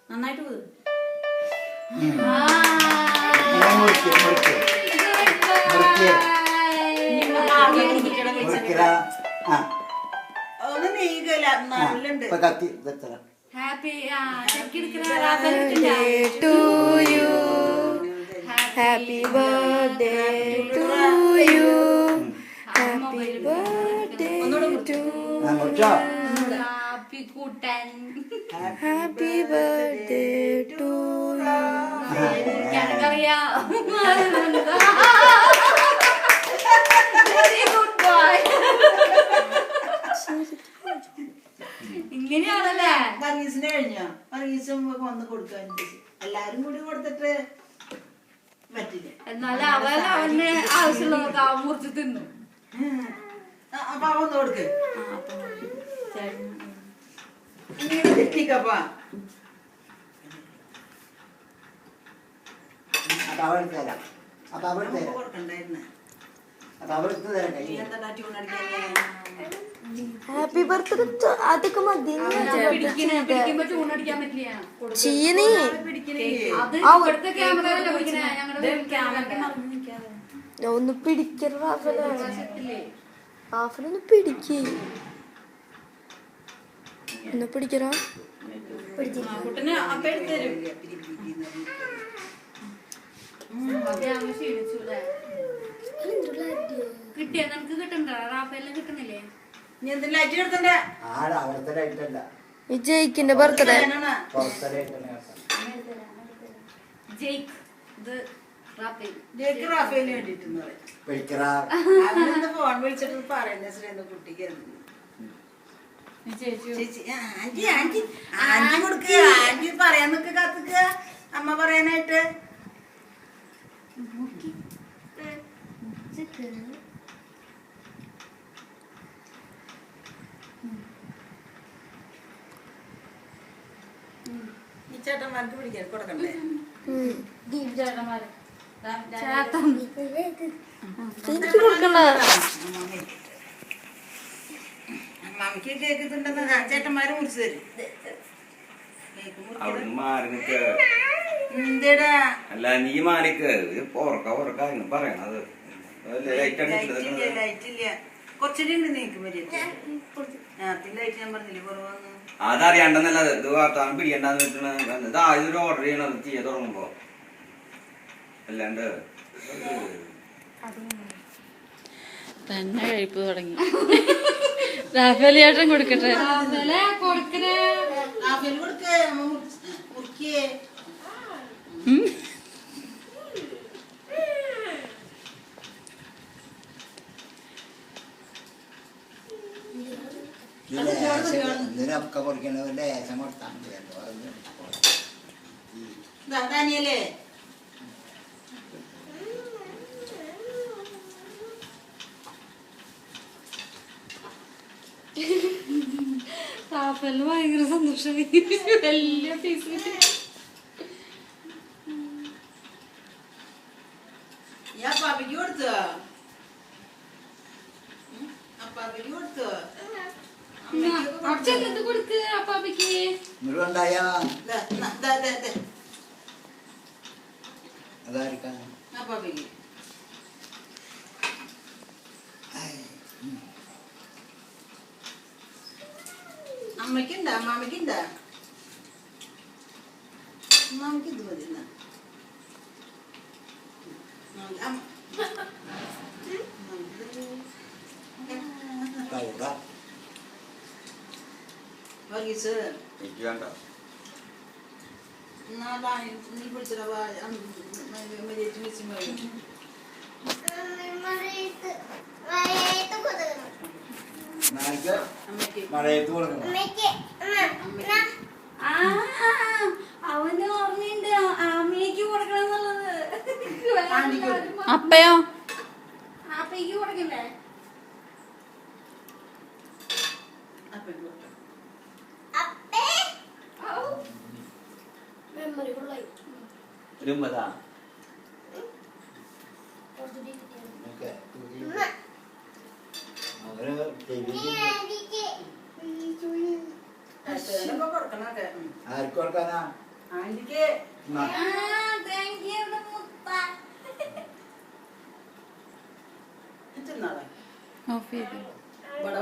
നന്നായിട്ട് Happy birthday to you. Happy birthday to you. Happy birthday to you. Happy birthday to you. ഇങ്ങനെയാണല്ലേ വർഗീസിന് കഴിഞ്ഞോ? വർഗീസും വന്ന് കൊടുക്കാൻ എല്ലാരും കൂടി കൊടുത്തിട്ട് പറ്റില്ല. എന്നാലും അവന് ആവശ്യമുള്ളതൊക്കെ അവൻ മുറിച്ച് തിന്നു. അപ്പൊ അവൻ കൊടുക്ക് തെറ്റിക്കപ്പാ. കൊടുക്കണ്ടായിരുന്നേ. ഹാപ്പി ബർത്ത്ഡേ അതൊക്കെ മതി. ഒന്ന് പിടിക്കരുത് ഹാഫിനൊന്ന് പിടിക്കേ. ഒന്ന് പിടിക്കറ കിട്ടിയ നമുക്ക് കിട്ടണ്ട റാഫേലിന് കിട്ടുന്നില്ലേ? ജയിക്കിന്റെ ബർത്ത്ഡേ ഫോൺ വിളിച്ചിട്ട് പറയുന്ന കുട്ടിക്ക് ആന്റി ആന്റി ആന്റി കൊടുക്കുക. ആന്റി പറയാൻ നിക്ക കാത്തുക അമ്മ പറയാനായിട്ട്. ഈ ചേട്ടന്മാർക്ക് പിടിക്കാൻ കൊടുക്കണ്ടേ? അമ്മാമിക്ക് കേക്ക് തിണ്ടെന്ന് ചേട്ടന്മാര് മുറിച്ച് തരും. അല്ല നീ മാറിക്ക് പറയണത് അതറിയണ്ടെന്നല്ല ഇത് വാർത്താനം പിടിക്കണ്ടെന്ന് വെച്ചിട്ട് ഇതൊരു ഓർഡർ ചെയ്യണത് ചെയ്യാൻ തുടങ്ങുമ്പോ അല്ലാണ്ട് തന്നെ കഴിപ്പ് തുടങ്ങി. റാഫേൽ ചേട്ടൻ കൊടുക്കട്ടെ. ഇതിനൊക്കെ പൊടിക്കണ ലേശം കൊടുത്താൽ ദാനിയല്ലേ റാഫേലിന് ഭയങ്കര സന്തോഷം. വലിയ പീസ് അപ്പാപ്പിക്ക് കൊടുത്തോ? അപ്പാപ്പിക്ക് കൊടുത്തോ? അച്ഛനത് കൊടുക്ക് അപ്പാപ്പിക്ക്. അപ്പാപ്പിക്ക് അമ്മയ്ക്കുണ്ടാ അമ്മാമ്മയ്ക്കുണ്ടാ? അമ്മാമ്മക്ക് ഇത് മതി. വർഗീസ് നീ വിളിച്ചിട്ട് മഴയത്ത് കൊടുക്കണം. അവന് ഓർമ്മയുണ്ട് അമ്മയ്ക്ക് കൊടുക്കണം എന്നുള്ളത്. അപ്പയോ അപ്പയ്ക്ക് കൊടുക്കണ്ടേ? ഒരു ഉമ്മതാ അവര് ഇപ്പൊ കൊടുക്കണൊക്കെ ആർക്ക് കൊടുക്കാനാ ആന്റിക്ക് എന്നാ. തിന്നാളെ ഓഫ് ചെയ്തു ഇവിടെ